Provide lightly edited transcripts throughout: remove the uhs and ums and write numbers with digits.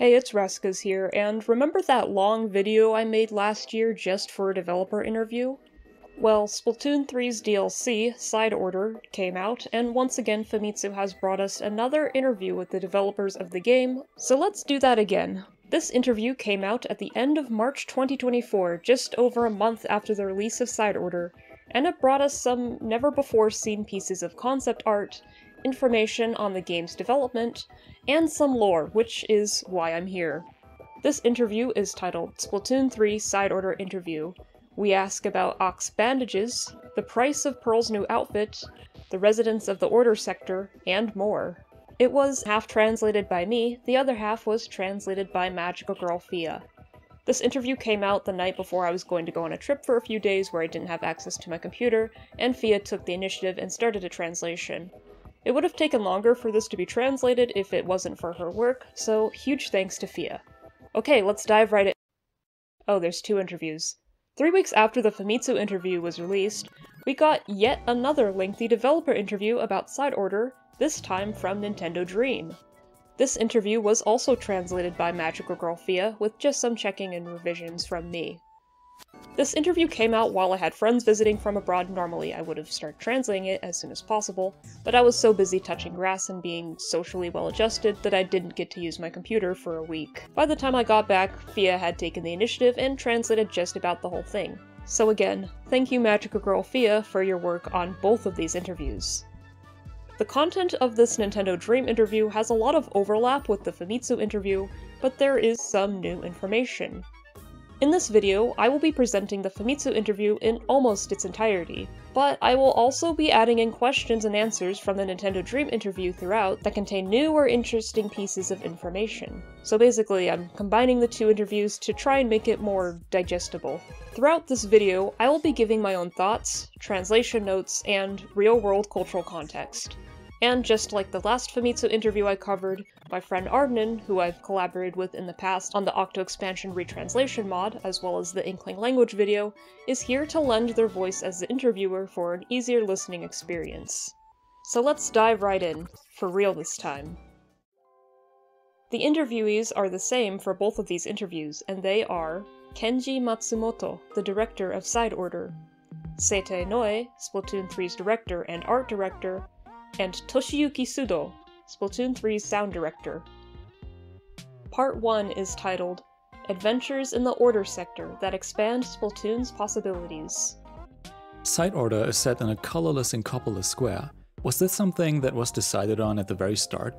Hey, it's Raskas here, and remember that long video I made last year just for a developer interview? Well, Splatoon 3's DLC, Side Order, came out, and once again Famitsu has brought us another interview with the developers of the game, so let's do that again. This interview came out at the end of March 2024, just over a month after the release of Side Order, and it brought us some never-before-seen pieces of concept art, information on the game's development, and some lore, which is why I'm here. This interview is titled Splatoon 3 Side Order Interview. We ask about Ox bandages, the price of Pearl's new outfit, the residents of the Order sector, and more. It was half translated by me, the other half was translated by Magical Girl Fia. This interview came out the night before I was going to go on a trip for a few days where I didn't have access to my computer, and Fia took the initiative and started a translation. It would have taken longer for this to be translated if it wasn't for her work, so huge thanks to Fia. Okay, let's dive right in. Oh, there's two interviews. 3 weeks after the Famitsu interview was released, we got yet another lengthy developer interview about Side Order, this time from Nintendo Dream. This interview was also translated by Magical Girl Fia, with just some checking and revisions from me. This interview came out while I had friends visiting from abroad. Normally I would have started translating it as soon as possible, but I was so busy touching grass and being socially well-adjusted that I didn't get to use my computer for a week. By the time I got back, Fia had taken the initiative and translated just about the whole thing. So again, thank you Magical Girl Fia for your work on both of these interviews. The content of this Nintendo Dream interview has a lot of overlap with the Famitsu interview, but there is some new information. In this video, I will be presenting the Famitsu interview in almost its entirety, but I will also be adding in questions and answers from the Nintendo Dream interview throughout that contain new or interesting pieces of information. So basically, I'm combining the two interviews to try and make it more digestible. Throughout this video, I will be giving my own thoughts, translation notes, and real-world cultural context. And just like the last Famitsu interview I covered, my friend Ardnan, who I've collaborated with in the past on the Octo Expansion retranslation mod, as well as the Inkling language video, is here to lend their voice as the interviewer for an easier listening experience. So let's dive right in, for real this time. The interviewees are the same for both of these interviews, and they are Kenji Matsumoto, the director of Side Order, Seitei Noe, Splatoon 3's director and art director, and Toshiyuki Sudo, Splatoon 3's sound director. Part 1 is titled Adventures in the Order Sector that expand Splatoon's possibilities. Side Order is set in a colorless Inkopolis square. Was this something that was decided on at the very start?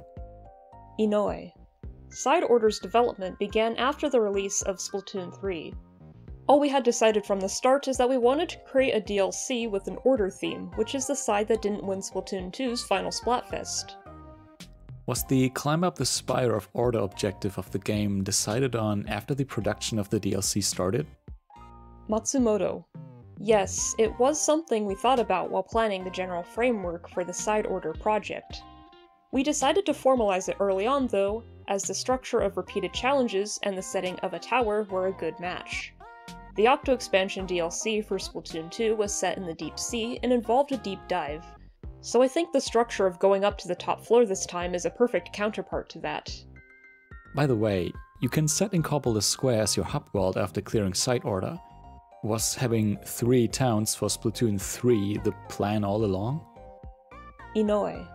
Inoue. Side Order's development began after the release of Splatoon 3. All we had decided from the start is that we wanted to create a DLC with an Order theme, which is the side that didn't win Splatoon 2's final Splatfest. Was the climb up the Spire of Order objective of the game decided on after the production of the DLC started? Matsumoto. Yes, it was something we thought about while planning the general framework for the Side Order project. We decided to formalize it early on though, as the structure of repeated challenges and the setting of a tower were a good match. The Octo Expansion DLC for Splatoon 2 was set in the deep sea and involved a deep dive, so I think the structure of going up to the top floor this time is a perfect counterpart to that. By the way, you can set Inkopolis Square as your hub world after clearing Side Order. Was having 3 towns for Splatoon 3 the plan all along? Inoue.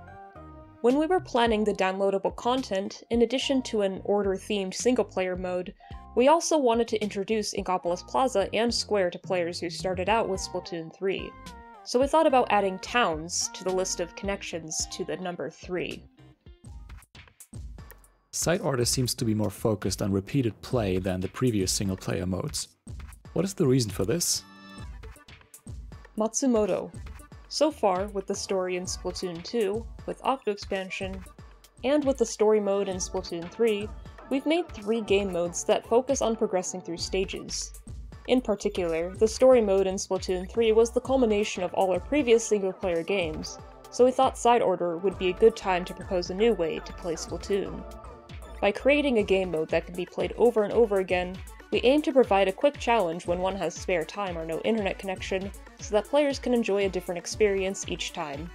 When we were planning the downloadable content, in addition to an Order-themed single-player mode, we also wanted to introduce Inkopolis Plaza and Square to players who started out with Splatoon 3, so we thought about adding towns to the list of connections to the number 3. Side Order seems to be more focused on repeated play than the previous single-player modes. What is the reason for this? Matsumoto. So far, with the story in Splatoon 2, with Octo Expansion, and with the story mode in Splatoon 3, we've made 3 game modes that focus on progressing through stages. In particular, the story mode in Splatoon 3 was the culmination of all our previous single-player games, so we thought Side Order would be a good time to propose a new way to play Splatoon. By creating a game mode that can be played over and over again, we aim to provide a quick challenge when one has spare time or no internet connection, so that players can enjoy a different experience each time.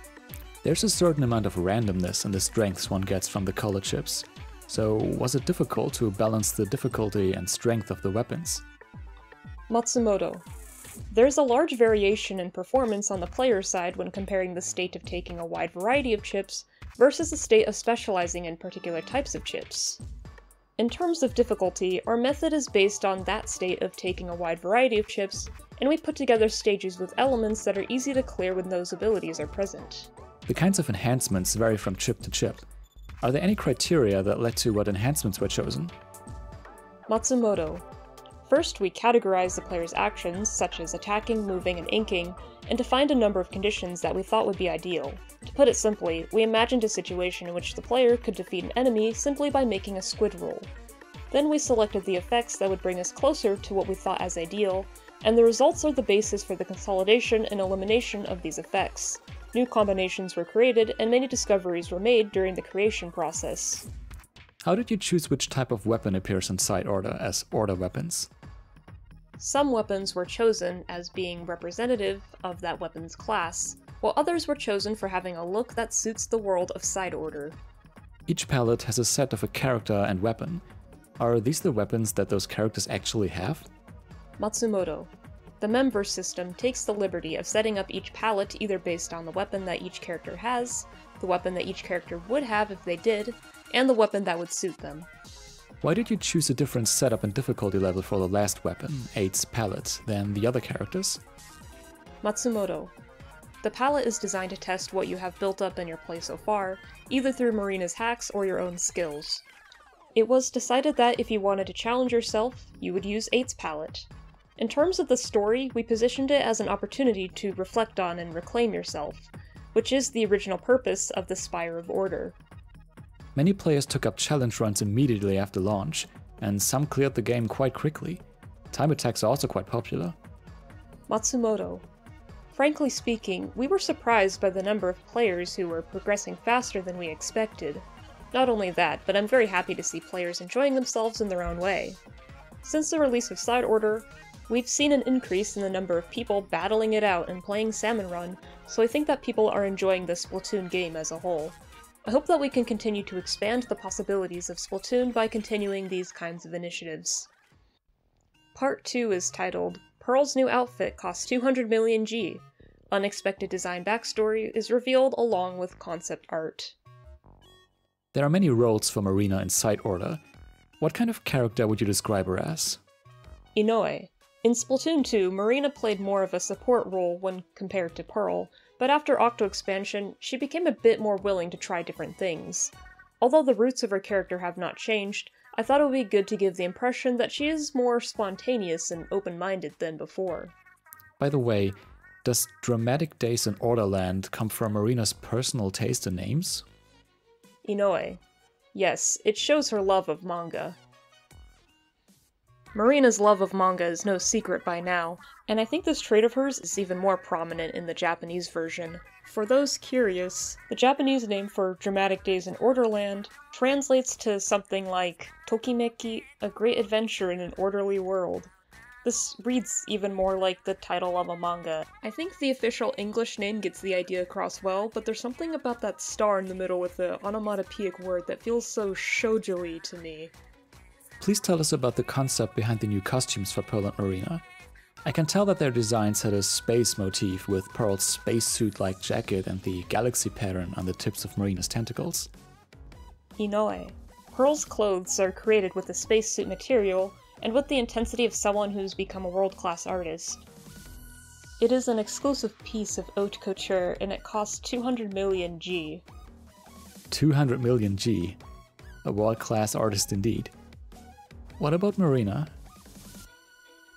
There's a certain amount of randomness in the strengths one gets from the color chips. So was it difficult to balance the difficulty and strength of the weapons? Matsumoto. There's a large variation in performance on the player's side when comparing the state of taking a wide variety of chips versus the state of specializing in particular types of chips. In terms of difficulty, our method is based on that state of taking a wide variety of chips, and we put together stages with elements that are easy to clear when those abilities are present. The kinds of enhancements vary from chip to chip. Are there any criteria that led to what enhancements were chosen? Matsumoto. First, we categorize the player's actions, such as attacking, moving, and inking, and defined a number of conditions that we thought would be ideal. To put it simply, we imagined a situation in which the player could defeat an enemy simply by making a squid roll. Then we selected the effects that would bring us closer to what we thought as ideal, and the results are the basis for the consolidation and elimination of these effects. New combinations were created, and many discoveries were made during the creation process. How did you choose which type of weapon appears in side order as order weapons? Some weapons were chosen as being representative of that weapon's class, while others were chosen for having a look that suits the world of side order. Each palette has a set of a character and weapon. Are these the weapons that those characters actually have? Matsumoto. The member system takes the liberty of setting up each palette either based on the weapon that each character has, the weapon that each character would have if they did, and the weapon that would suit them. Why did you choose a different setup and difficulty level for the last weapon, 8's palette, than the other characters? Matsumoto. The palette is designed to test what you have built up in your play so far, either through Marina's hacks or your own skills. It was decided that if you wanted to challenge yourself, you would use 8's palette. In terms of the story, we positioned it as an opportunity to reflect on and reclaim yourself, which is the original purpose of the Spire of Order. Many players took up challenge runs immediately after launch, and some cleared the game quite quickly. Time attacks are also quite popular. Matsumoto. Frankly speaking, we were surprised by the number of players who were progressing faster than we expected. Not only that, but I'm very happy to see players enjoying themselves in their own way. Since the release of Side Order, we've seen an increase in the number of people battling it out and playing Salmon Run, so I think that people are enjoying the Splatoon game as a whole. I hope that we can continue to expand the possibilities of Splatoon by continuing these kinds of initiatives. Part 2 is titled, Pearl's new outfit costs 200 million G. Unexpected design backstory is revealed along with concept art. There are many roles for Marina in Side Order. What kind of character would you describe her as? Inoue. In Splatoon 2, Marina played more of a support role when compared to Pearl, but after Octo Expansion, she became a bit more willing to try different things. Although the roots of her character have not changed, I thought it would be good to give the impression that she is more spontaneous and open-minded than before. By the way, does Dramatic Days in Orderland come from Marina's personal taste in names? Inoue. Yes, it shows her love of manga. Marina's love of manga is no secret by now, and I think this trait of hers is even more prominent in the Japanese version. For those curious, the Japanese name for Dramatic Days in Orderland translates to something like Tokimeki, a great adventure in an orderly world. This reads even more like the title of a manga. I think the official English name gets the idea across well, but there's something about that star in the middle with the onomatopoeic word that feels so shoujo-y to me. Please tell us about the concept behind the new costumes for Pearl and Marina. I can tell that their designs had a space motif with Pearl's spacesuit-like jacket and the galaxy pattern on the tips of Marina's tentacles. Inoue. Pearl's clothes are created with the spacesuit material and with the intensity of someone who's become a world-class artist. It is an exclusive piece of haute couture and it costs 200 million G. 200 million G. A world-class artist indeed. What about Marina?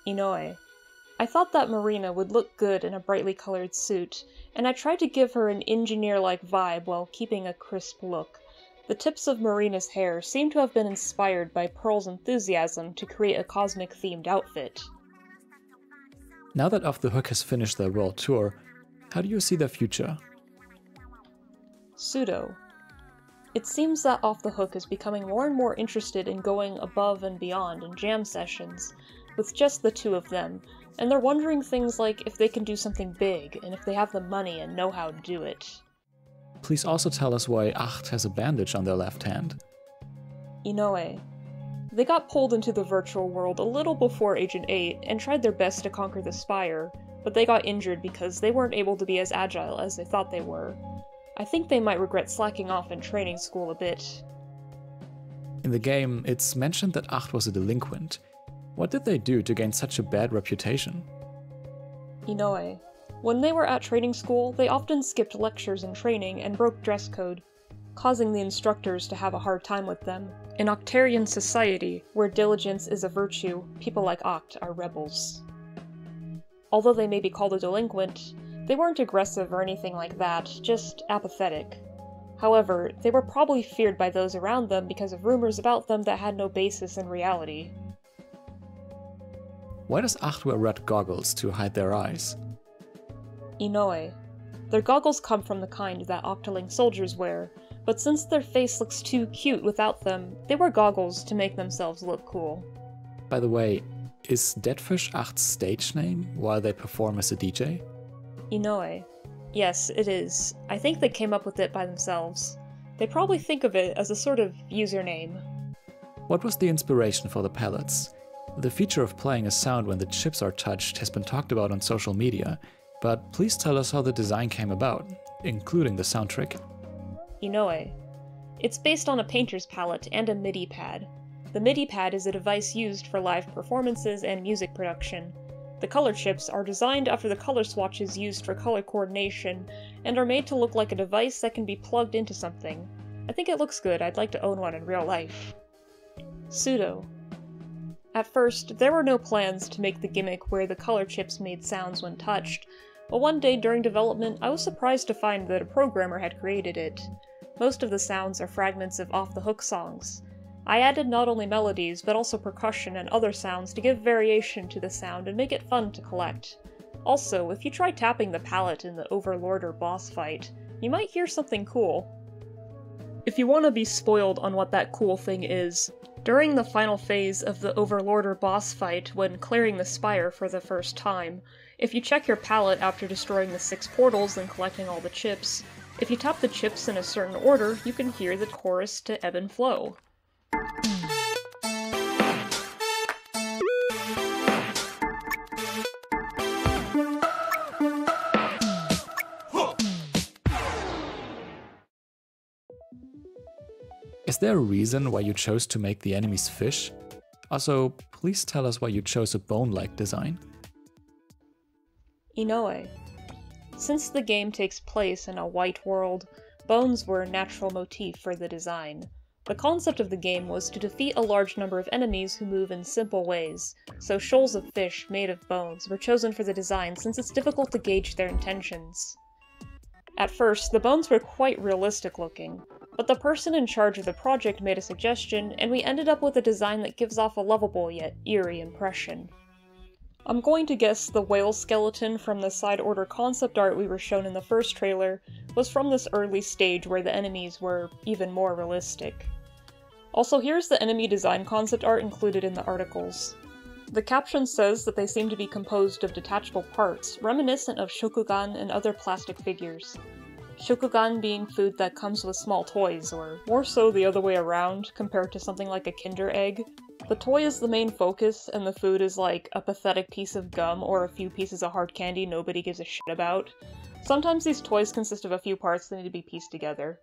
Inoue. I thought that Marina would look good in a brightly colored suit, and I tried to give her an engineer-like vibe while keeping a crisp look. The tips of Marina's hair seem to have been inspired by Pearl's enthusiasm to create a cosmic-themed outfit. Now that Off the Hook has finished their world tour, how do you see their future? Pseudo. It seems that Off the Hook is becoming more and more interested in going above and beyond in jam sessions, with just the two of them, and they're wondering things like if they can do something big, and if they have the money and know how to do it. Please also tell us why Acht has a bandage on their left hand. Inoue. They got pulled into the virtual world a little before Agent 8 and tried their best to conquer the Spire, but they got injured because they weren't able to be as agile as they thought they were. I think they might regret slacking off in training school a bit. In the game, it's mentioned that Acht was a delinquent. What did they do to gain such a bad reputation? Inoue. When they were at training school, they often skipped lectures and training and broke dress code, causing the instructors to have a hard time with them. In Octarian society, where diligence is a virtue, people like Acht are rebels. Although they may be called a delinquent, they weren't aggressive or anything like that, just apathetic. However, they were probably feared by those around them because of rumors about them that had no basis in reality. Why does Acht wear red goggles to hide their eyes? Inoue. Their goggles come from the kind that Octoling soldiers wear, but since their face looks too cute without them, they wear goggles to make themselves look cool. By the way, is Deadfish Acht's stage name while they perform as a DJ? Inoue. Yes, it is. I think they came up with it by themselves. They probably think of it as a sort of username. What was the inspiration for the pellets? The feature of playing a sound when the chips are touched has been talked about on social media, but please tell us how the design came about, including the sound trick. Inoue. It's based on a painter's palette and a MIDI pad. The MIDI pad is a device used for live performances and music production. The color chips are designed after the color swatches used for color coordination, and are made to look like a device that can be plugged into something. I think it looks good. I'd like to own one in real life. Pseudo. At first, there were no plans to make the gimmick where the color chips made sounds when touched, but one day during development, I was surprised to find that a programmer had created it. Most of the sounds are fragments of off-the-hook songs. I added not only melodies, but also percussion and other sounds to give variation to the sound and make it fun to collect. Also, if you try tapping the palette in the Overlord or boss fight, you might hear something cool. If you want to be spoiled on what that cool thing is, during the final phase of the Overlord or boss fight when clearing the Spire for the first time, if you check your palette after destroying the 6 portals and collecting all the chips, if you tap the chips in a certain order, you can hear the chorus to Ebb and Flow. Is there a reason why you chose to make the enemies fish? Also, please tell us why you chose a bone-like design. Inoue. Since the game takes place in a white world, bones were a natural motif for the design. The concept of the game was to defeat a large number of enemies who move in simple ways, so shoals of fish made of bones were chosen for the design since it's difficult to gauge their intentions. At first, the bones were quite realistic looking, but the person in charge of the project made a suggestion, and we ended up with a design that gives off a lovable yet eerie impression. I'm going to guess the whale skeleton from the side order concept art we were shown in the first trailer was from this early stage where the enemies were even more realistic. Also, here's the enemy design concept art included in the articles. The caption says that they seem to be composed of detachable parts, reminiscent of Shokugan and other plastic figures. Shokugan being food that comes with small toys, or more so the other way around, compared to something like a Kinder Egg. The toy is the main focus, and the food is like a pathetic piece of gum or a few pieces of hard candy nobody gives a shit about. Sometimes these toys consist of a few parts that need to be pieced together.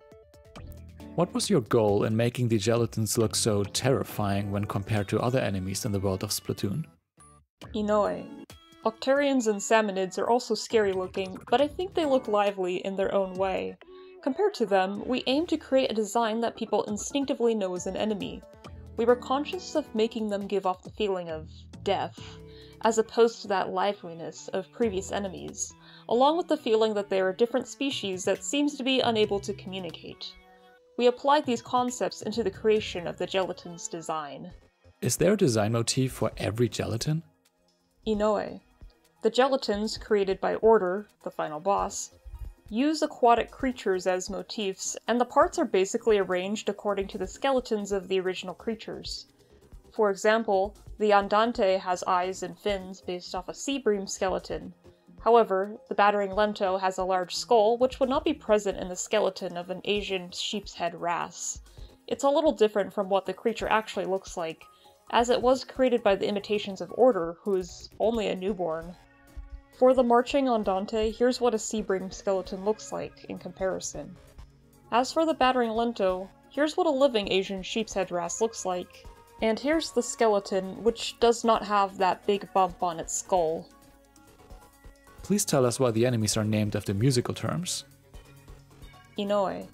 What was your goal in making the gelatins look so terrifying when compared to other enemies in the world of Splatoon? Inoue. Octarians and Salmonids are also scary looking, but I think they look lively in their own way. Compared to them, we aim to create a design that people instinctively know is an enemy. We were conscious of making them give off the feeling of death, as opposed to that liveliness of previous enemies, along with the feeling that they are a different species that seems to be unable to communicate. We applied these concepts into the creation of the gelatin's design. Is there a design motif for every gelatin? Inoue. The gelatins, created by Order, the final boss, use aquatic creatures as motifs, and the parts are basically arranged according to the skeletons of the original creatures. For example, the Andante has eyes and fins based off a sea bream skeleton. However, the Battering Lento has a large skull which would not be present in the skeleton of an Asian sheep's head wrasse. It's a little different from what the creature actually looks like, as it was created by the Imitations of Order, who is only a newborn. For the Marching Andante, here's what a Sebring skeleton looks like in comparison. As for the Battering Lento, here's what a living Asian sheep's head wrasse looks like. And here's the skeleton, which does not have that big bump on its skull. Please tell us why the enemies are named after musical terms. Inoue.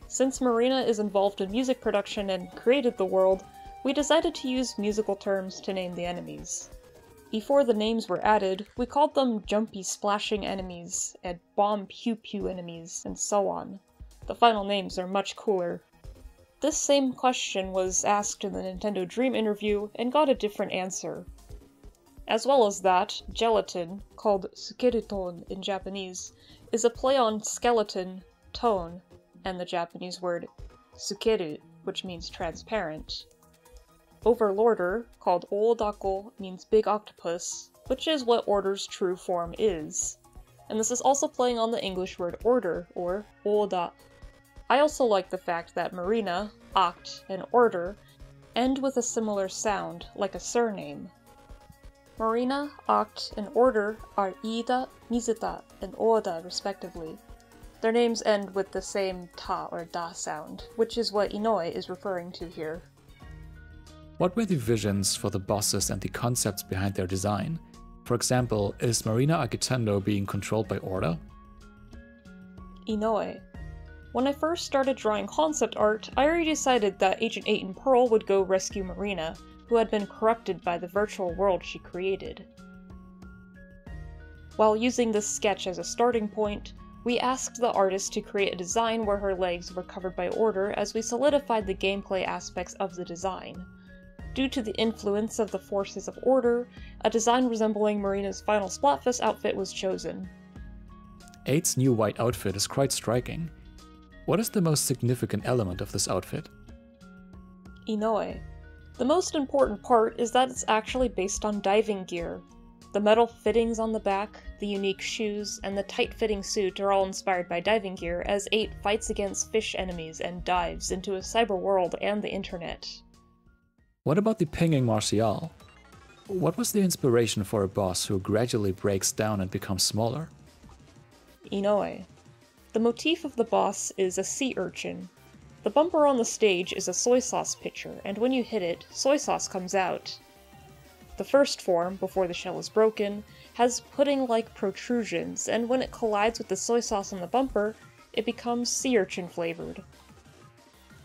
Since Marina is involved in music production and created the world, we decided to use musical terms to name the enemies. Before the names were added, we called them jumpy splashing enemies, and bomb pew pew enemies, and so on. The final names are much cooler. This same question was asked in the Nintendo Dream interview and got a different answer. As well as that, gelatin, called sukeriton in Japanese, is a play on skeleton, tone, and the Japanese word sukeru, which means transparent. Overlorder, called Oodako, means big octopus, which is what Order's true form is. And this is also playing on the English word order, or Oda. I also like the fact that Marina, Oct, and Order end with a similar sound, like a surname. Marina, Oct, and Order are Ida, Mizuta, and Oda respectively. Their names end with the same ta or da sound, which is what Inoue is referring to here. What were the visions for the bosses and the concepts behind their design? For example, is Marina Akitendo being controlled by Order? Inoue. When I first started drawing concept art, I already decided that Agent 8 and Pearl would go rescue Marina, who had been corrupted by the virtual world she created. While using this sketch as a starting point, we asked the artist to create a design where her legs were covered by Order as we solidified the gameplay aspects of the design. Due to the influence of the forces of Order, a design resembling Marina's final Splatfest outfit was chosen. 8's new white outfit is quite striking. What is the most significant element of this outfit? Inoue. The most important part is that it's actually based on diving gear. The metal fittings on the back, the unique shoes, and the tight-fitting suit are all inspired by diving gear as 8 fights against fish enemies and dives into a cyber world and the internet. What about the pinging martial? What was the inspiration for a boss who gradually breaks down and becomes smaller? Inoue. The motif of the boss is a sea urchin. The bumper on the stage is a soy sauce pitcher, and when you hit it, soy sauce comes out. The first form, before the shell is broken, has pudding-like protrusions, and when it collides with the soy sauce on the bumper, it becomes sea urchin flavored.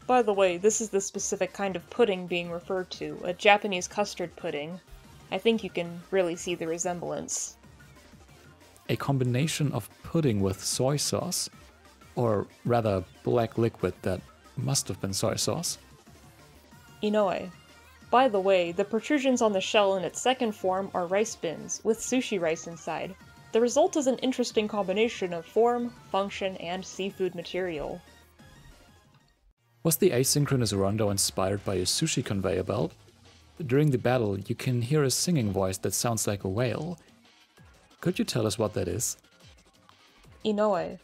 By the way, this is the specific kind of pudding being referred to, a Japanese custard pudding. I think you can really see the resemblance. A combination of pudding with soy sauce, or rather black liquid that must have been soy sauce. Inoue. By the way, the protrusions on the shell in its second form are rice bins, with sushi rice inside. The result is an interesting combination of form, function, and seafood material. Was the asynchronous rondo inspired by a sushi conveyor belt? During the battle, you can hear a singing voice that sounds like a whale. Could you tell us what that is? Inoue.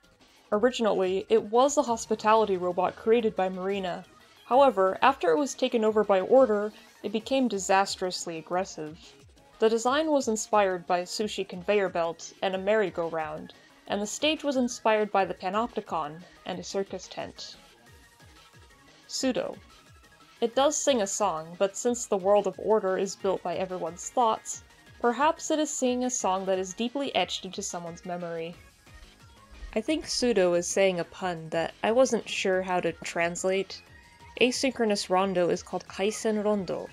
Originally, it was a hospitality robot created by Marina. However, after it was taken over by Order, it became disastrously aggressive. The design was inspired by a sushi conveyor belt and a merry-go-round, and the stage was inspired by the Panopticon and a circus tent. Pseudo. It does sing a song, but since the world of Order is built by everyone's thoughts, perhaps it is singing a song that is deeply etched into someone's memory. I think pseudo is saying a pun that I wasn't sure how to translate. Asynchronous rondo is called kaisen rondo.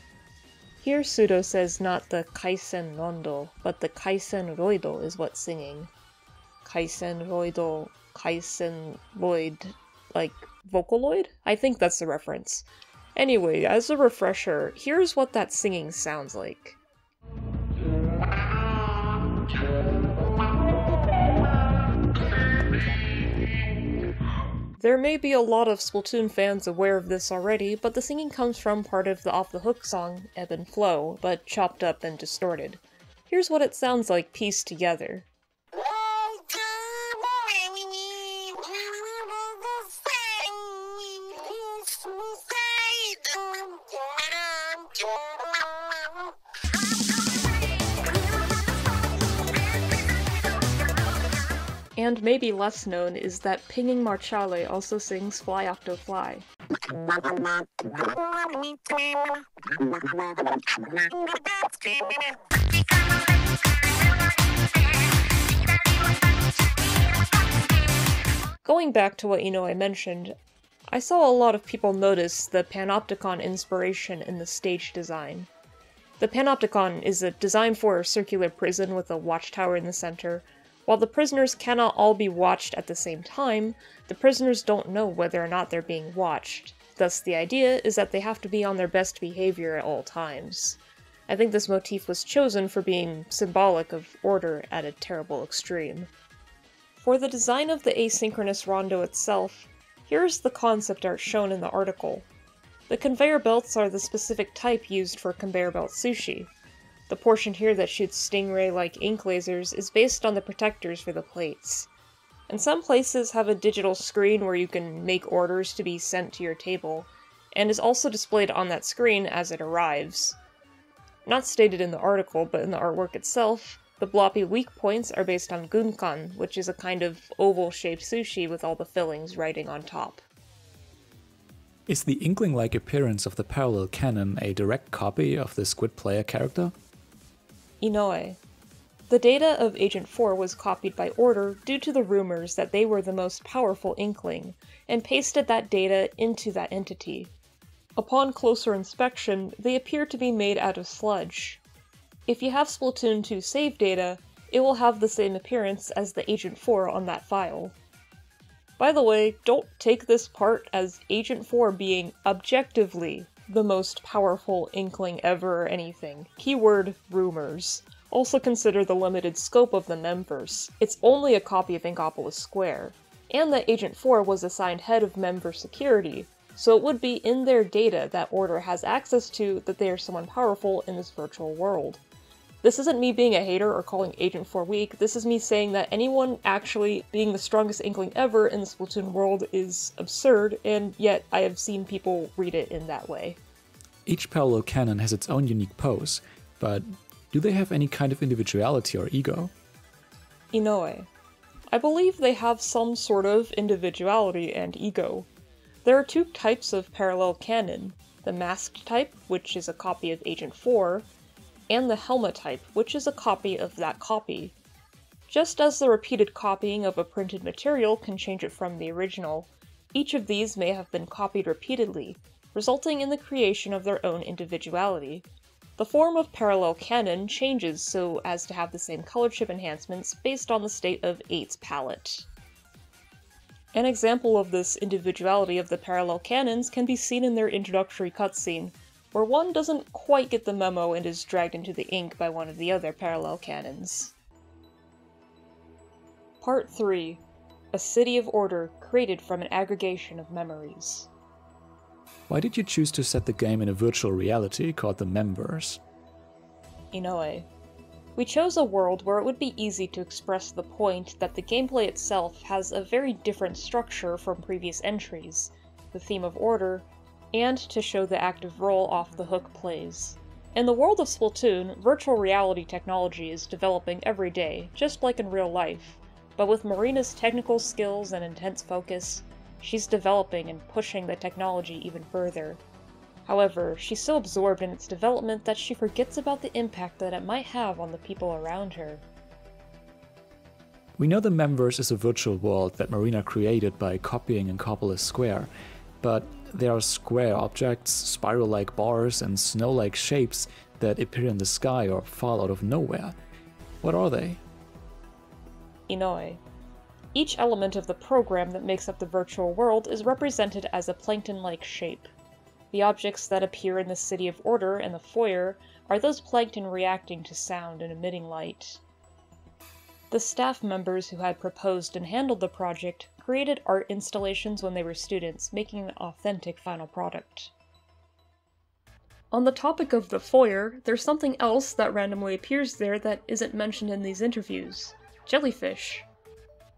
Here pseudo says not the kaisen rondo, but the kaisen roido is what's singing. Kaisen roido, kaisen roid, like Vocaloid? I think that's the reference. Anyway, as a refresher, here's what that singing sounds like. There may be a lot of Splatoon fans aware of this already, but the singing comes from part of the Off the Hook song, Ebb and Flow, but chopped up and distorted. Here's what it sounds like pieced together. And maybe less known is that Pinging Marchale also sings Fly Octo Fly. Going back to what Inoue mentioned, I saw a lot of people notice the Panopticon inspiration in the stage design. The Panopticon is a design for a circular prison with a watchtower in the center. While the prisoners cannot all be watched at the same time, the prisoners don't know whether or not they're being watched. Thus, the idea is that they have to be on their best behavior at all times. I think this motif was chosen for being symbolic of order at a terrible extreme. For the design of the asynchronous rondo itself, here's the concept art shown in the article. The conveyor belts are the specific type used for conveyor belt sushi. The portion here that shoots stingray-like ink lasers is based on the protectors for the plates. And some places have a digital screen where you can make orders to be sent to your table, and is also displayed on that screen as it arrives. Not stated in the article, but in the artwork itself, the bloppy weak points are based on gunkan, which is a kind of oval-shaped sushi with all the fillings riding on top. Is the Inkling-like appearance of the parallel canon a direct copy of the Squid player character? Inoue. The data of Agent 4 was copied by order due to the rumors that they were the most powerful Inkling, and pasted that data into that entity. Upon closer inspection, they appear to be made out of sludge. If you have Splatoon 2 save data, it will have the same appearance as the Agent 4 on that file. By the way, don't take this part as Agent 4 being objectively the most powerful Inkling ever or anything. Keyword rumors. Also consider the limited scope of the Memverse. It's only a copy of Inkopolis Square. And that Agent 4 was assigned head of Memverse security, so it would be in their data that Order has access to that they are someone powerful in this virtual world. This isn't me being a hater or calling Agent 4 weak, this is me saying that anyone actually being the strongest Inkling ever in the Splatoon world is absurd, and yet I have seen people read it in that way. Each parallel canon has its own unique pose, but do they have any kind of individuality or ego? Inoue. I believe they have some sort of individuality and ego. There are two types of parallel canon, the masked type, which is a copy of Agent 4, and the Helma type, which is a copy of that copy. Just as the repeated copying of a printed material can change it from the original, each of these may have been copied repeatedly, resulting in the creation of their own individuality. The form of parallel canon changes so as to have the same color chip enhancements based on the state of 8's palette. An example of this individuality of the parallel canons can be seen in their introductory cutscene, where one doesn't quite get the memo and is dragged into the ink by one of the other parallel canons. Part 3. A City of Order created from an aggregation of memories. Why did you choose to set the game in a virtual reality called the Memverse? Inoue. We chose a world where it would be easy to express the point that the gameplay itself has a very different structure from previous entries, the theme of order, and to show the active role off-the-hook plays. In the world of Splatoon, virtual reality technology is developing every day, just like in real life, but with Marina's technical skills and intense focus, she's developing and pushing the technology even further. However, she's so absorbed in its development that she forgets about the impact that it might have on the people around her. We know the Memverse is a virtual world that Marina created by copying Inkopolis Square, but there are square objects, spiral-like bars, and snow-like shapes that appear in the sky or fall out of nowhere. What are they? Inoue. Each element of the program that makes up the virtual world is represented as a plankton-like shape. The objects that appear in the City of Order and the foyer are those plankton reacting to sound and emitting light. The staff members who had proposed and handled the project created art installations when they were students, making an authentic final product. On the topic of the foyer, there's something else that randomly appears there that isn't mentioned in these interviews. Jellyfish.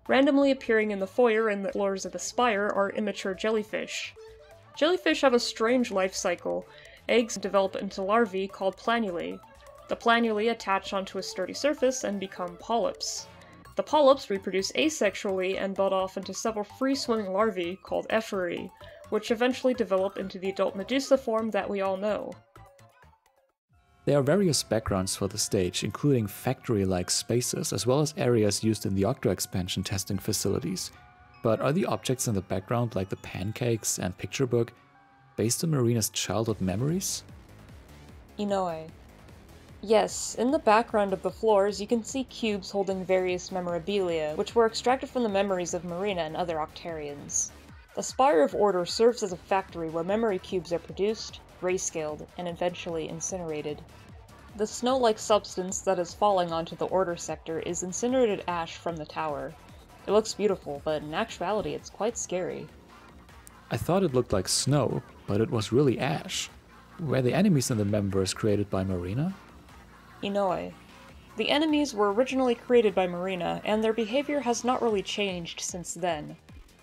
Randomly appearing in the foyer and the floors of the spire are immature jellyfish. Jellyfish have a strange life cycle. Eggs develop into larvae called planulae. The planulae attach onto a sturdy surface and become polyps. The polyps reproduce asexually and bud off into several free-swimming larvae called ephyrae, which eventually develop into the adult Medusa form that we all know. There are various backgrounds for the stage, including factory-like spaces, as well as areas used in the Octo expansion testing facilities. But are the objects in the background, like the pancakes and picture book, based on Marina's childhood memories? Inoue. Yes, in the background of the floors you can see cubes holding various memorabilia, which were extracted from the memories of Marina and other Octarians. The Spire of Order serves as a factory where memory cubes are produced, grayscaled, and eventually incinerated. The snow-like substance that is falling onto the Order sector is incinerated ash from the tower. It looks beautiful, but in actuality it's quite scary. I thought it looked like snow, but it was really ash. Were the enemies in the Memverse created by Marina? Inoue. The enemies were originally created by Marina, and their behavior has not really changed since then.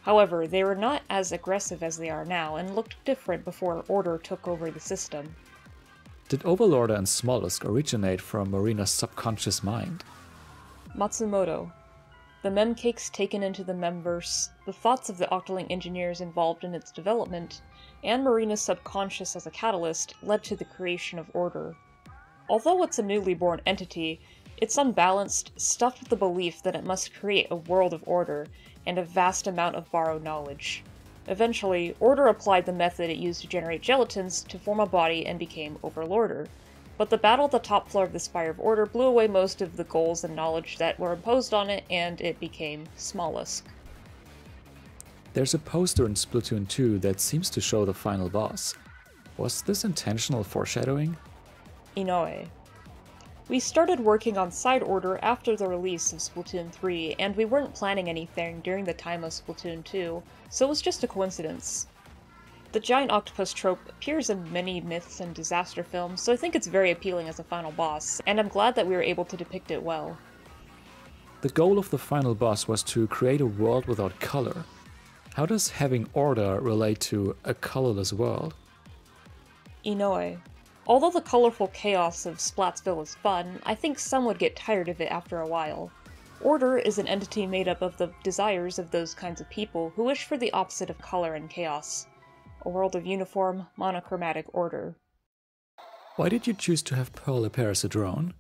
However, they were not as aggressive as they are now, and looked different before Order took over the system. Did Overlorder and Smollusk originate from Marina's subconscious mind? Matsumoto. The memcakes taken into the Memverse, the thoughts of the Octoling engineers involved in its development, and Marina's subconscious as a catalyst led to the creation of Order. Although it's a newly born entity, it's unbalanced, stuffed with the belief that it must create a world of order, and a vast amount of borrowed knowledge. Eventually, Order applied the method it used to generate gelatins to form a body and became Overlorder. But the battle at the top floor of the Spire of Order blew away most of the goals and knowledge that were imposed on it, and it became Smollusk. There's a poster in Splatoon 2 that seems to show the final boss. Was this intentional foreshadowing? Inoue. We started working on Side Order after the release of Splatoon 3, and we weren't planning anything during the time of Splatoon 2, so it was just a coincidence. The giant octopus trope appears in many myths and disaster films, so I think it's very appealing as a final boss, and I'm glad that we were able to depict it well. The goal of the final boss was to create a world without color. How does having order relate to a colorless world? Inoue. Although the colorful chaos of Splatsville is fun, I think some would get tired of it after a while. Order is an entity made up of the desires of those kinds of people who wish for the opposite of color and chaos. A world of uniform, monochromatic order. Why did you choose to have Pearl appear as a drone?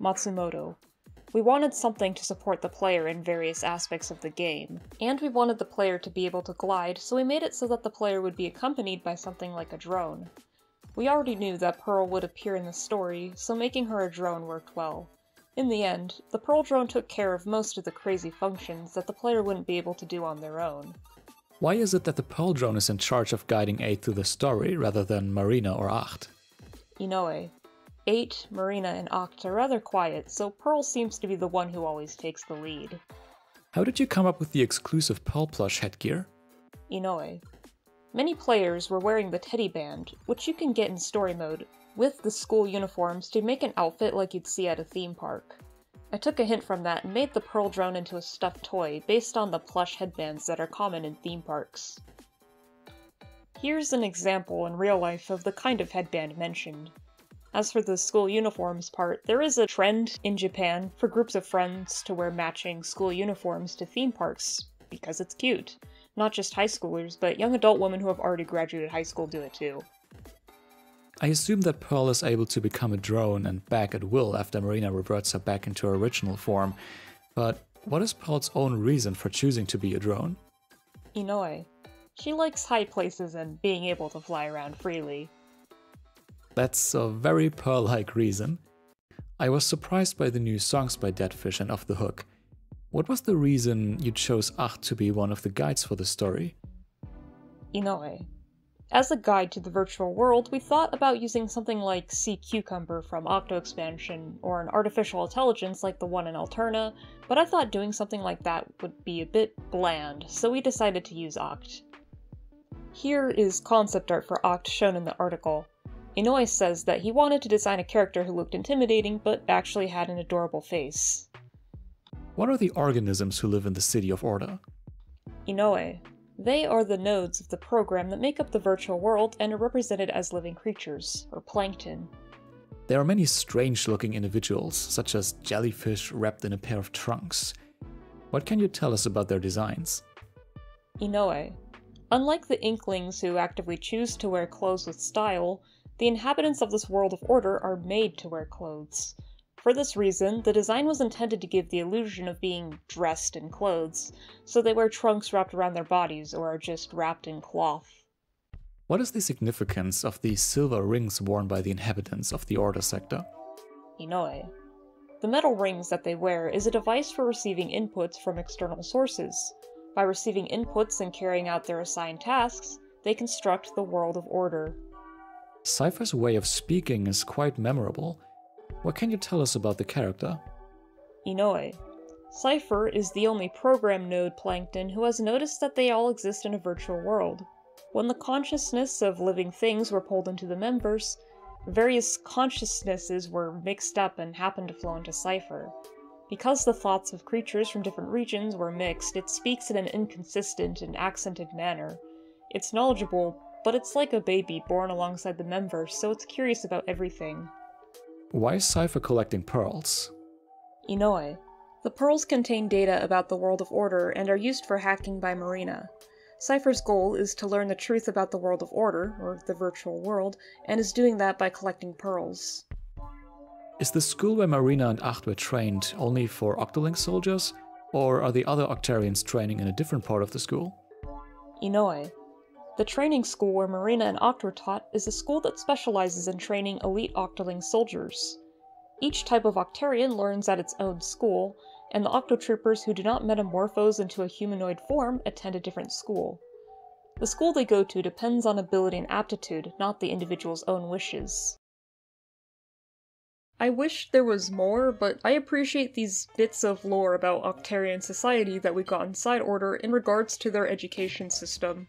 Matsumoto. We wanted something to support the player in various aspects of the game, and we wanted the player to be able to glide, so we made it so that the player would be accompanied by something like a drone. We already knew that Pearl would appear in the story, so making her a drone worked well. In the end, the Pearl drone took care of most of the crazy functions that the player wouldn't be able to do on their own. Why is it that the Pearl drone is in charge of guiding 8 through the story rather than Marina or Acht? Inoue. 8, Marina, and Acht are rather quiet, so Pearl seems to be the one who always takes the lead. How did you come up with the exclusive Pearl plush headgear? Inoue. Many players were wearing the teddy band, which you can get in story mode, with the school uniforms to make an outfit like you'd see at a theme park. I took a hint from that and made the Pearl drone into a stuffed toy based on the plush headbands that are common in theme parks. Here's an example in real life of the kind of headband mentioned. As for the school uniforms part, there is a trend in Japan for groups of friends to wear matching school uniforms to theme parks, because it's cute. Not just high schoolers, but young adult women who have already graduated high school do it too. I assume that Pearl is able to become a drone and back at will after Marina reverts her back into her original form, but what is Pearl's own reason for choosing to be a drone? Inoue. She likes high places and being able to fly around freely. That's a very Pearl-like reason. I was surprised by the new songs by Deadfish and Off the Hook. What was the reason you chose Acht to be one of the guides for the story? Inoue. As a guide to the virtual world, we thought about using something like Sea Cucumber from Octo Expansion, or an artificial intelligence like the one in Alterna, but I thought doing something like that would be a bit bland, so we decided to use Acht. Here is concept art for Acht shown in the article. Inoue says that he wanted to design a character who looked intimidating, but actually had an adorable face. What are the organisms who live in the City of Order? Inoue. They are the nodes of the program that make up the virtual world and are represented as living creatures, or plankton. There are many strange-looking individuals, such as jellyfish wrapped in a pair of trunks. What can you tell us about their designs? Inoue. Unlike the Inklings who actively choose to wear clothes with style, the inhabitants of this world of order are made to wear clothes. For this reason, the design was intended to give the illusion of being dressed in clothes, so they wear trunks wrapped around their bodies or are just wrapped in cloth. What is the significance of the silver rings worn by the inhabitants of the Order sector? Inoue. The metal rings that they wear is a device for receiving inputs from external sources. By receiving inputs and carrying out their assigned tasks, they construct the world of order. Cypher's way of speaking is quite memorable. What can you tell us about the character? Inoue. Cypher is the only program node Plankton who has noticed that they all exist in a virtual world. When the consciousness of living things were pulled into the members, various consciousnesses were mixed up and happened to flow into Cypher. Because the thoughts of creatures from different regions were mixed, it speaks in an inconsistent and accented manner. It's knowledgeable, but it's like a baby born alongside the members, so it's curious about everything. Why is Cypher collecting pearls? Inoue. The pearls contain data about the world of order and are used for hacking by Marina. Cypher's goal is to learn the truth about the world of order, or the virtual world, and is doing that by collecting pearls. Is the school where Marina and Acht were trained only for Octoling soldiers, or are the other Octarians training in a different part of the school? Inoue. The training school where Marina and Acht were taught is a school that specializes in training elite Octoling soldiers. Each type of Octarian learns at its own school, and the Octotroopers who do not metamorphose into a humanoid form attend a different school. The school they go to depends on ability and aptitude, not the individual's own wishes. I wish there was more, but I appreciate these bits of lore about Octarian society that we got in Side Order in regards to their education system.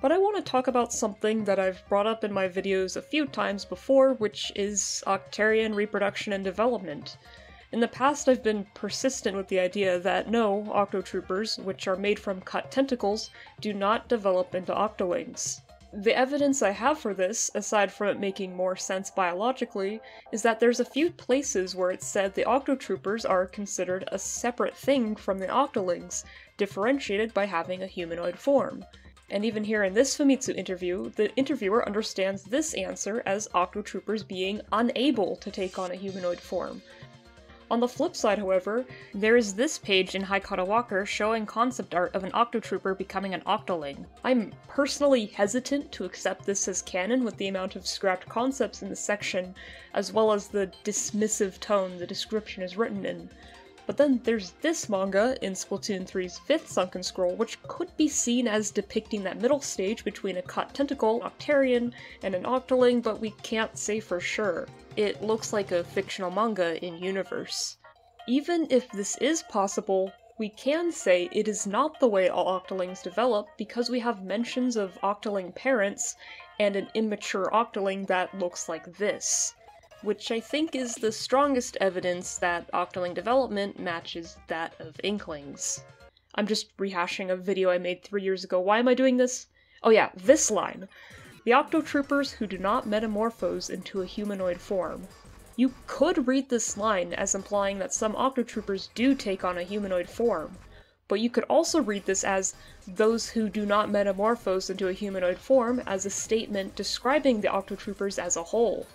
But I want to talk about something that I've brought up in my videos a few times before, which is Octarian reproduction and development. In the past, I've been persistent with the idea that no, Octotroopers, which are made from cut tentacles, do not develop into Octolings. The evidence I have for this, aside from it making more sense biologically, is that there's a few places where it's said the Octotroopers are considered a separate thing from the Octolings, differentiated by having a humanoid form. And even here in this Famitsu interview, the interviewer understands this answer as Octotroopers being unable to take on a humanoid form. On the flip side, however, there is this page in Haikata Walker showing concept art of an Octotrooper becoming an Octoling. I'm personally hesitant to accept this as canon with the amount of scrapped concepts in this section, as well as the dismissive tone the description is written in. But then there's this manga in Splatoon 3's 5th Sunken Scroll, which could be seen as depicting that middle stage between a cut tentacle Octarian and an Octoling, but we can't say for sure. It looks like a fictional manga in universe. Even if this is possible, we can say it is not the way all Octolings develop because we have mentions of Octoling parents and an immature Octoling that looks like this, which I think is the strongest evidence that Octoling development matches that of Inklings. I'm just rehashing a video I made 3 years ago. Why am I doing this? Oh yeah, this line. The Octotroopers who do not metamorphose into a humanoid form. You could read this line as implying that some Octotroopers do take on a humanoid form, but you could also read this as those who do not metamorphose into a humanoid form as a statement describing the Octotroopers as a whole.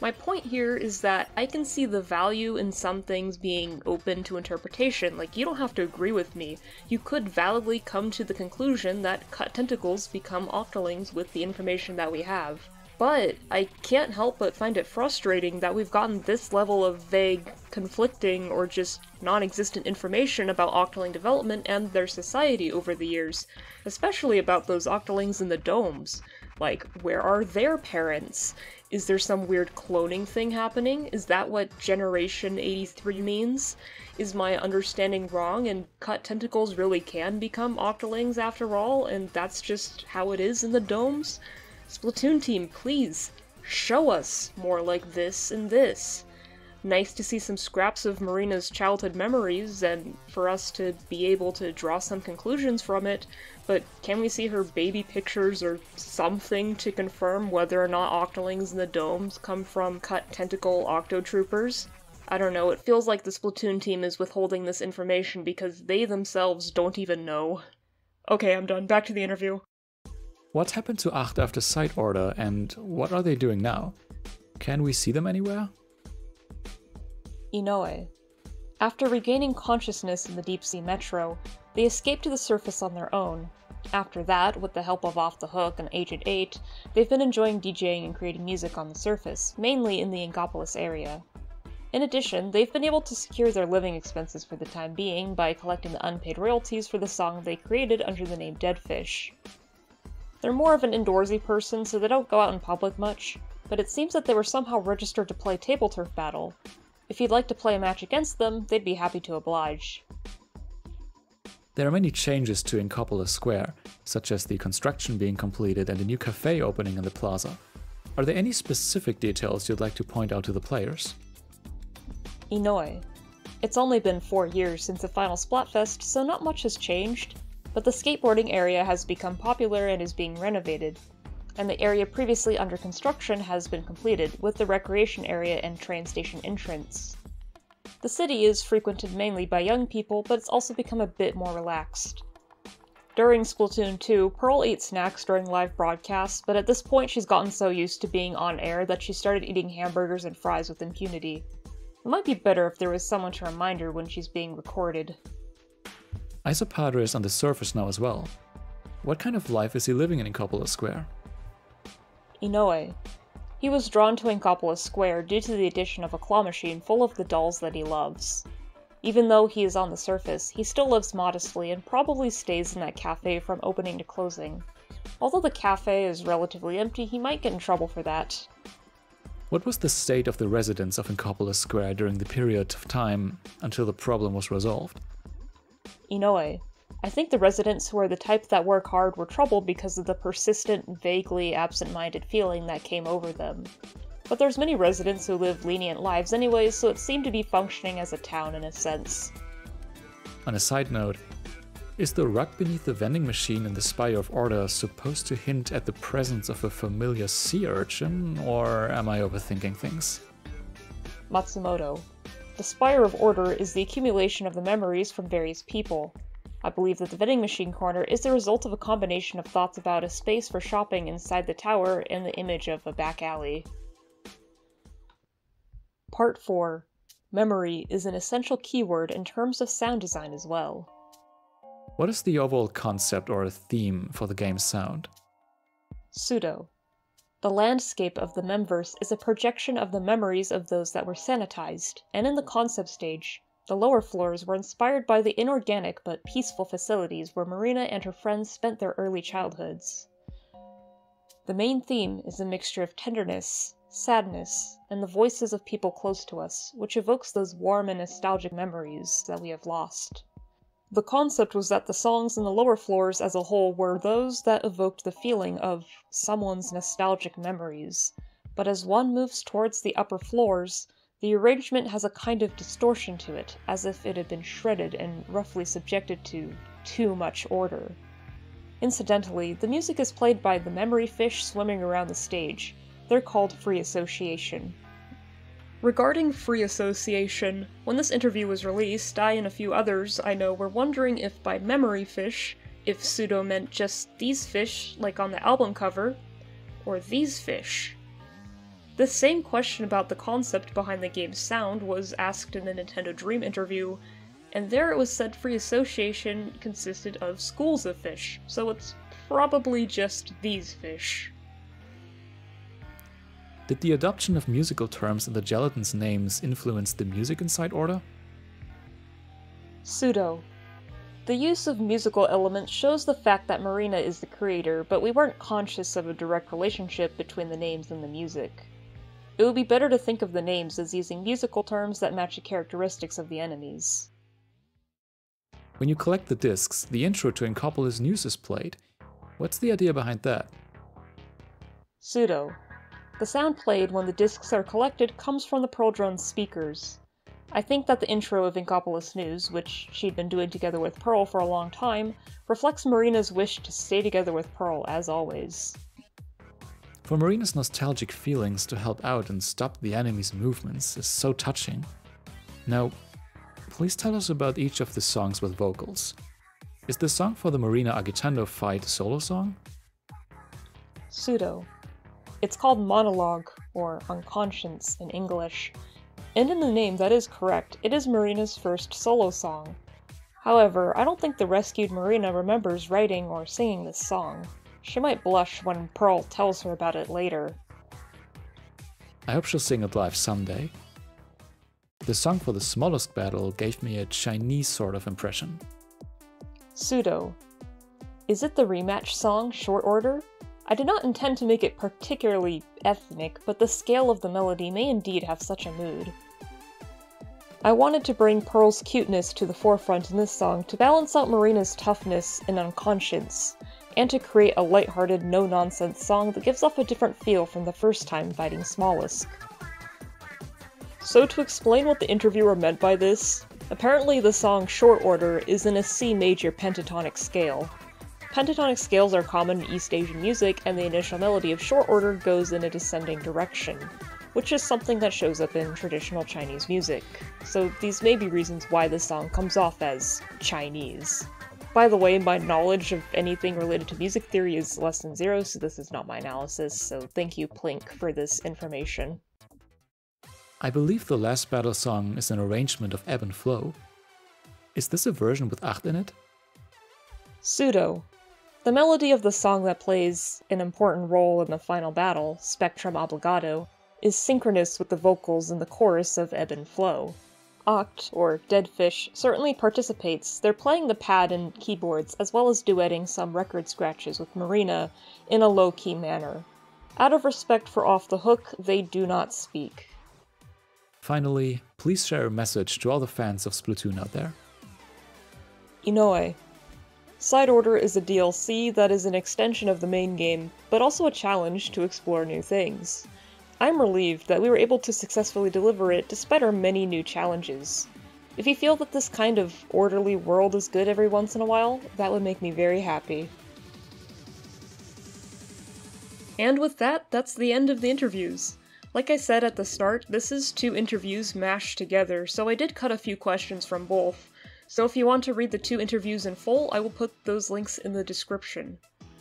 My point here is that I can see the value in some things being open to interpretation. Like, you don't have to agree with me. You could validly come to the conclusion that cut tentacles become Octolings with the information that we have. But I can't help but find it frustrating that we've gotten this level of vague, conflicting, or just non-existent information about Octoling development and their society over the years, especially about those Octolings in the domes. Like, where are their parents? Is there some weird cloning thing happening? Is that what Generation 83 means? Is my understanding wrong and cut tentacles really can become Octolings after all, and that's just how it is in the domes? Splatoon team, please, show us more like this and this. Nice to see some scraps of Marina's childhood memories, and for us to be able to draw some conclusions from it, but can we see her baby pictures or something to confirm whether or not Octolings in the domes come from cut tentacle Octotroopers? I don't know, it feels like the Splatoon team is withholding this information because they themselves don't even know. Okay, I'm done. Back to the interview. What happened to Acht after Side Order, and what are they doing now? Can we see them anywhere? Inoue. After regaining consciousness in the Deep Sea Metro, they escaped to the surface on their own. After that, with the help of Off the Hook and Agent 8, they've been enjoying DJing and creating music on the surface, mainly in the Inkopolis area. In addition, they've been able to secure their living expenses for the time being by collecting the unpaid royalties for the song they created under the name Deadfish. They're more of an indoorsy person, so they don't go out in public much, but it seems that they were somehow registered to play Table Turf Battle. If you'd like to play a match against them, they'd be happy to oblige. There are many changes to Inkopolis Square, such as the construction being completed and a new cafe opening in the plaza. Are there any specific details you'd like to point out to the players? Inoue. It's only been 4 years since the final Splatfest, so not much has changed, but the skateboarding area has become popular and is being renovated, and the area previously under construction has been completed, with the recreation area and train station entrance. The city is frequented mainly by young people, but it's also become a bit more relaxed. During Splatoon 2, Pearl ate snacks during live broadcasts, but at this point she's gotten so used to being on air that she started eating hamburgers and fries with impunity. It might be better if there was someone to remind her when she's being recorded. Isopadre is on the surface now as well. What kind of life is he living in Inkopolis Square? Inoue. He was drawn to Inkopolis Square due to the addition of a claw machine full of the dolls that he loves. Even though he is on the surface, he still lives modestly and probably stays in that cafe from opening to closing. Although the cafe is relatively empty, he might get in trouble for that. What was the state of the residents of Inkopolis Square during the period of time until the problem was resolved? Inoue. I think the residents who are the type that work hard were troubled because of the persistent, vaguely absent-minded feeling that came over them. But there's many residents who live lenient lives anyways, so it seemed to be functioning as a town in a sense. On a side note, is the rug beneath the vending machine in the Spire of Order supposed to hint at the presence of a familiar sea urchin, or am I overthinking things? Matsumoto. The Spire of Order is the accumulation of the memories from various people. I believe that the vending machine corner is the result of a combination of thoughts about a space for shopping inside the tower and the image of a back alley. Part 4. Memory is an essential keyword in terms of sound design as well. What is the overall concept or theme for the game's sound? Pseudo. The landscape of the Memverse is a projection of the memories of those that were sanitized, and in the concept stage, the lower floors were inspired by the inorganic but peaceful facilities where Marina and her friends spent their early childhoods. The main theme is a mixture of tenderness, sadness, and the voices of people close to us, which evokes those warm and nostalgic memories that we have lost. The concept was that the songs in the lower floors as a whole were those that evoked the feeling of someone's nostalgic memories, but as one moves towards the upper floors, the arrangement has a kind of distortion to it, as if it had been shredded and roughly subjected to too much order. Incidentally, the music is played by the memory fish swimming around the stage. They're called Free Association. Regarding Free Association, when this interview was released, I and a few others I know were wondering if by memory fish, if pseudo meant just these fish, like on the album cover, or these fish. This same question about the concept behind the game's sound was asked in the Nintendo Dream interview, and there it was said Free Association consisted of schools of fish, so it's probably just these fish. Did the adoption of musical terms in the Gelatons' names influence the music inside Order? Pseudo. The use of musical elements shows the fact that Marina is the creator, but we weren't conscious of a direct relationship between the names and the music. It would be better to think of the names as using musical terms that match the characteristics of the enemies. When you collect the discs, the intro to Inkopolis News is played. What's the idea behind that? Pseudo. The sound played when the discs are collected comes from the Pearl Drone's speakers. I think that the intro of Inkopolis News, which she'd been doing together with Pearl for a long time, reflects Marina's wish to stay together with Pearl as always. For Marina's nostalgic feelings to help out and stop the enemy's movements is so touching. Now, please tell us about each of the songs with vocals. Is the song for the Marina Agitando fight a solo song? Pseudo. It's called Monologue, or Unconscience in English, and in the name that is correct, it is Marina's first solo song. However, I don't think the rescued Marina remembers writing or singing this song. She might blush when Pearl tells her about it later. I hope she'll sing it live someday. The song for the Smolensk battle gave me a Chinese sort of impression. Pseudo. Is it the rematch song, Short Order? I did not intend to make it particularly ethnic, but the scale of the melody may indeed have such a mood. I wanted to bring Pearl's cuteness to the forefront in this song to balance out Marina's toughness and unconscience, and to create a lighthearted, no-nonsense song that gives off a different feel from the first time fighting Smolensk. So to explain what the interviewer meant by this, apparently the song Short Order is in a C major pentatonic scale. Pentatonic scales are common in East Asian music, and the initial melody of Short Order goes in a descending direction, which is something that shows up in traditional Chinese music. So these may be reasons why this song comes off as Chinese. By the way, my knowledge of anything related to music theory is less than 0, so this is not my analysis, so thank you, Plink, for this information. I believe the last battle song is an arrangement of Ebb and Flow. Is this a version with Acht in it? Pseudo. The melody of the song that plays an important role in the final battle, Spectrum Obligado, is synchronous with the vocals in the chorus of Ebb and Flow. Acht, or Deadfish, certainly participates. They're playing the pad and keyboards, as well as duetting some record scratches with Marina in a low-key manner. Out of respect for Off the Hook, they do not speak. Finally, please share a message to all the fans of Splatoon out there. Inoue. Side Order is a DLC that is an extension of the main game, but also a challenge to explore new things. I'm relieved that we were able to successfully deliver it despite our many new challenges. If you feel that this kind of orderly world is good every once in a while, that would make me very happy. And with that, that's the end of the interviews. Like I said at the start, this is 2 interviews mashed together, so I did cut a few questions from both. So if you want to read the 2 interviews in full, I will put those links in the description.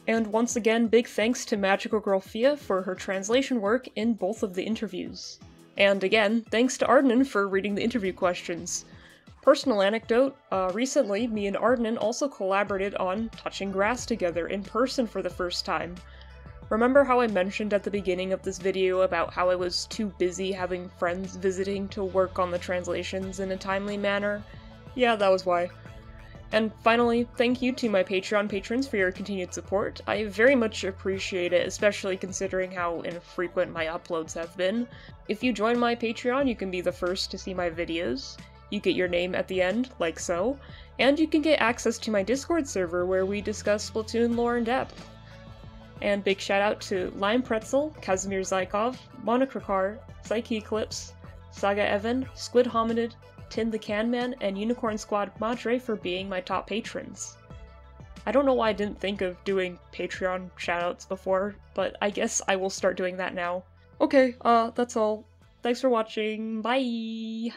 And once again, big thanks to Magical Girl Fia for her translation work in both of the interviews. And again, thanks to Ardanen for reading the interview questions. Personal anecdote, recently me and Ardanen also collaborated on touching grass together in person for the first time. Remember how I mentioned at the beginning of this video about how I was too busy having friends visiting to work on the translations in a timely manner? Yeah, that was why. And finally, thank you to my Patreon patrons for your continued support. I very much appreciate it, especially considering how infrequent my uploads have been. If you join my Patreon, you can be the first to see my videos. You get your name at the end, like so. And you can get access to my Discord server where we discuss Splatoon lore in depth. And big shout out to Lime Pretzel, Kazimir Zykov, Monokrakar, Psyche Eclipse, Saga Evan, Squid Hominid, Tin the Can Man, and Unicorn Squad Madre for being my top patrons. I don't know why I didn't think of doing Patreon shoutouts before, but I guess I will start doing that now. Okay, that's all. Thanks for watching, bye!